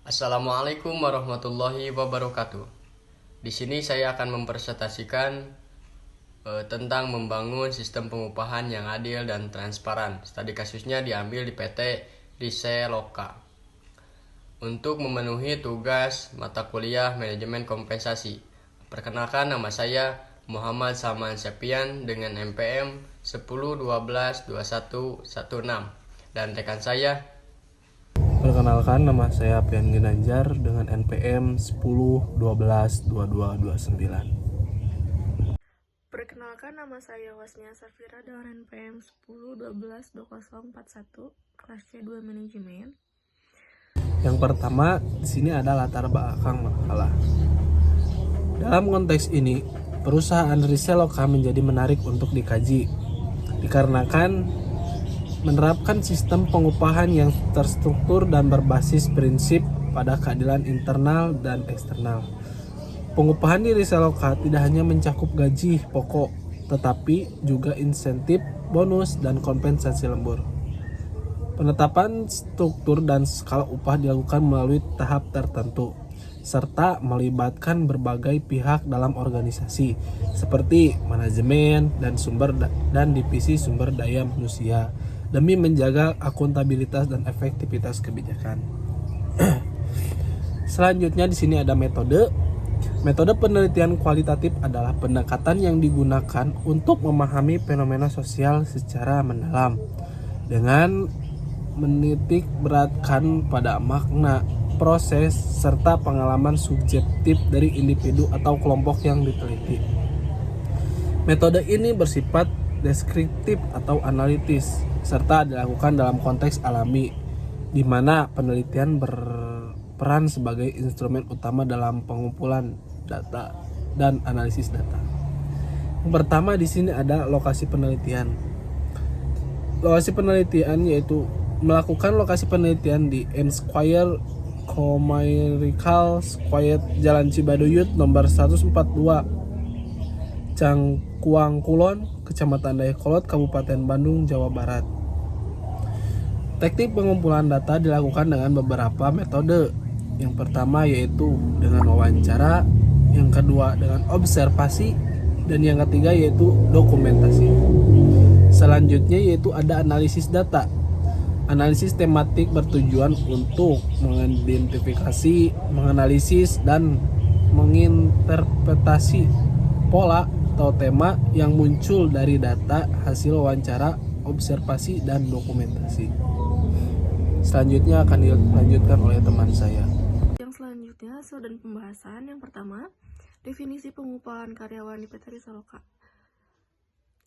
Assalamualaikum warahmatullahi wabarakatuh. Di sini saya akan mempresentasikan tentang membangun sistem pengupahan yang adil dan transparan. Studi kasusnya diambil di PT Riseloka. Untuk memenuhi tugas mata kuliah manajemen kompensasi. Perkenalkan, nama saya Muhammad Salman Septian dengan NPM 10122116 dan rekan saya. Perkenalkan, nama saya Pian Ginanjar dengan NPM 10122229. Perkenalkan, nama saya Wasnia Safira dengan NPM 10122041 kelas C2 manajemen. Yang pertama, di sini ada latar belakang makalah. Dalam konteks ini, perusahaan Riseloka menjadi menarik untuk dikaji dikarenakan menerapkan sistem pengupahan yang terstruktur dan berbasis prinsip pada keadilan internal dan eksternal. Pengupahan di Riseloka tidak hanya mencakup gaji pokok, tetapi juga insentif, bonus, dan kompensasi lembur. Penetapan struktur dan skala upah dilakukan melalui tahap tertentu, serta melibatkan berbagai pihak dalam organisasi, seperti manajemen dan divisi sumber daya manusia, demi menjaga akuntabilitas dan efektivitas kebijakan. Selanjutnya di sini ada metode. Metode penelitian kualitatif adalah pendekatan yang digunakan untuk memahami fenomena sosial secara mendalam dengan menitik beratkan pada makna, proses, serta pengalaman subjektif dari individu atau kelompok yang diteliti. Metode ini bersifat deskriptif atau analitis, serta dilakukan dalam konteks alami, di mana penelitian berperan sebagai instrumen utama dalam pengumpulan data dan analisis data. Yang pertama di sini ada lokasi penelitian. Lokasi penelitian yaitu melakukan lokasi penelitian di M Square Comerical Square Jalan Cibaduyut nomor 142 Cangkuang Kulon, Kecamatan Dayakolot, Kabupaten Bandung, Jawa Barat. Teknik pengumpulan data dilakukan dengan beberapa metode. Yang pertama yaitu dengan wawancara, yang kedua dengan observasi, dan yang ketiga yaitu dokumentasi. Selanjutnya yaitu ada analisis data. Analisis tematik bertujuan untuk mengidentifikasi, menganalisis, dan menginterpretasi pola atau tema yang muncul dari data hasil wawancara, observasi, dan dokumentasi. Selanjutnya akan dilanjutkan oleh teman saya. Yang selanjutnya hasil dan pembahasan. Yang pertama, definisi pengupahan karyawan di PT Riseloka.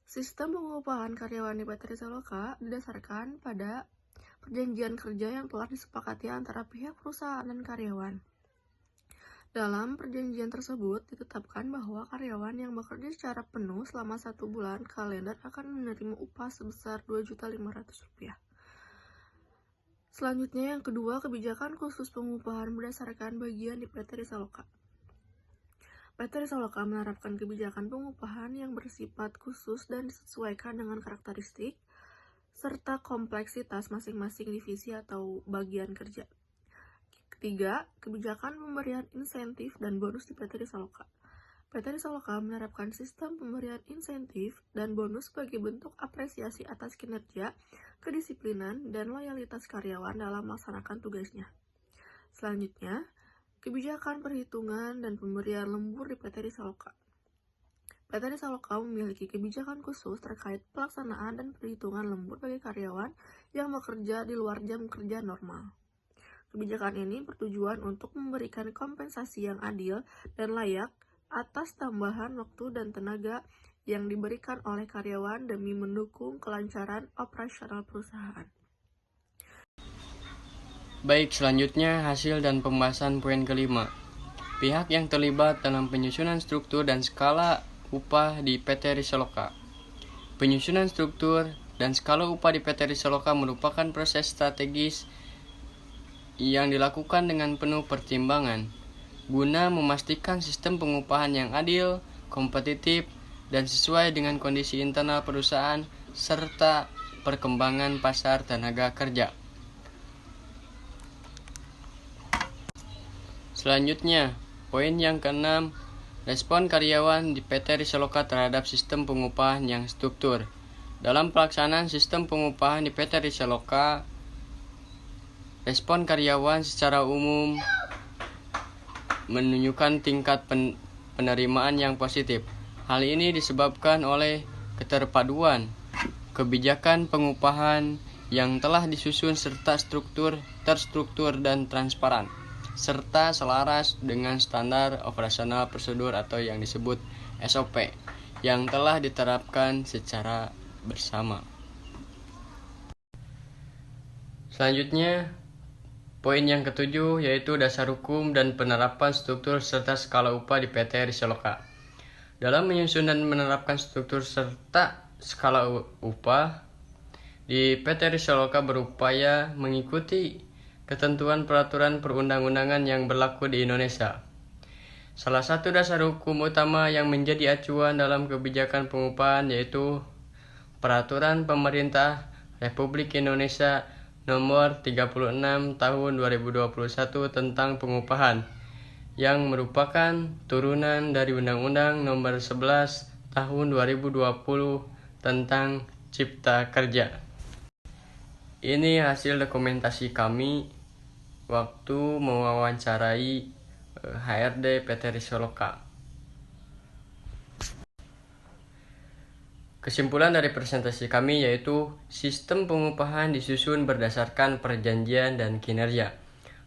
Sistem pengupahan karyawan di PT Riseloka didasarkan pada perjanjian kerja yang telah disepakati antara pihak perusahaan dan karyawan. Dalam perjanjian tersebut ditetapkan bahwa karyawan yang bekerja secara penuh selama 1 bulan kalender akan menerima upah sebesar Rp2.500.000. Selanjutnya yang kedua, kebijakan khusus pengupahan berdasarkan bagian di PT Riseloka. PT Riseloka menerapkan kebijakan pengupahan yang bersifat khusus dan disesuaikan dengan karakteristik serta kompleksitas masing-masing divisi atau bagian kerja. Ketiga, kebijakan pemberian insentif dan bonus di PT Riseloka. PT Riseloka menerapkan sistem pemberian insentif dan bonus sebagai bentuk apresiasi atas kinerja, kedisiplinan, dan loyalitas karyawan dalam melaksanakan tugasnya. Selanjutnya, kebijakan perhitungan dan pemberian lembur di PT Riseloka. PT Riseloka memiliki kebijakan khusus terkait pelaksanaan dan perhitungan lembur bagi karyawan yang bekerja di luar jam kerja normal. Kebijakan ini bertujuan untuk memberikan kompensasi yang adil dan layak atas tambahan waktu dan tenaga yang diberikan oleh karyawan demi mendukung kelancaran operasional perusahaan. Baik, selanjutnya hasil dan pembahasan poin kelima. Pihak yang terlibat dalam penyusunan struktur dan skala upah di PT Riseloka. Penyusunan struktur dan skala upah di PT Riseloka merupakan proses strategis yang dilakukan dengan penuh pertimbangan guna memastikan sistem pengupahan yang adil, kompetitif, dan sesuai dengan kondisi internal perusahaan serta perkembangan pasar tenaga kerja. Selanjutnya, poin yang keenam, respon karyawan di PT Risoloka terhadap sistem pengupahan yang struktur. Dalam pelaksanaan sistem pengupahan di PT Risoloka, respon karyawan secara umum menunjukkan tingkat penerimaan yang positif. Hal ini disebabkan oleh keterpaduan kebijakan pengupahan yang telah disusun serta terstruktur dan transparan, serta selaras dengan standar operasional prosedur atau yang disebut SOP yang telah diterapkan secara bersama. Selanjutnya, poin yang ketujuh yaitu dasar hukum dan penerapan struktur serta skala upah di PT Risoloka. Dalam menyusun dan menerapkan struktur serta skala upah di PT Risoloka berupaya mengikuti ketentuan peraturan perundang-undangan yang berlaku di Indonesia. Salah satu dasar hukum utama yang menjadi acuan dalam kebijakan pengupahan yaitu Peraturan Pemerintah Republik Indonesia Nomor 36 Tahun 2021 tentang pengupahan, yang merupakan turunan dari Undang-Undang Nomor 11 Tahun 2020 tentang Cipta Kerja. Ini hasil dokumentasi kami waktu mewawancarai HRD PT Risoloka. Kesimpulan dari presentasi kami yaitu sistem pengupahan disusun berdasarkan perjanjian dan kinerja.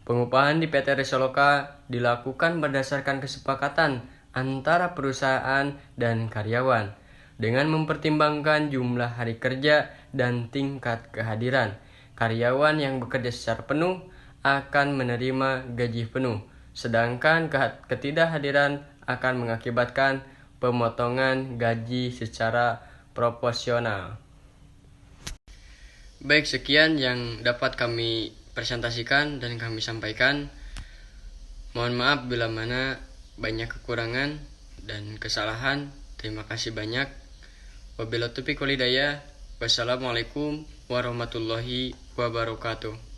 Pengupahan di PT Risoloka dilakukan berdasarkan kesepakatan antara perusahaan dan karyawan dengan mempertimbangkan jumlah hari kerja dan tingkat kehadiran. Karyawan yang bekerja secara penuh akan menerima gaji penuh, sedangkan ketidakhadiran akan mengakibatkan pemotongan gaji secara proporsional. Baik, sekian yang dapat kami presentasikan dan kami sampaikan. Mohon maaf bila mana banyak kekurangan dan kesalahan. Terima kasih banyak. Wabillahi taufiq wal hidayah. Wassalamualaikum warahmatullahi wabarakatuh.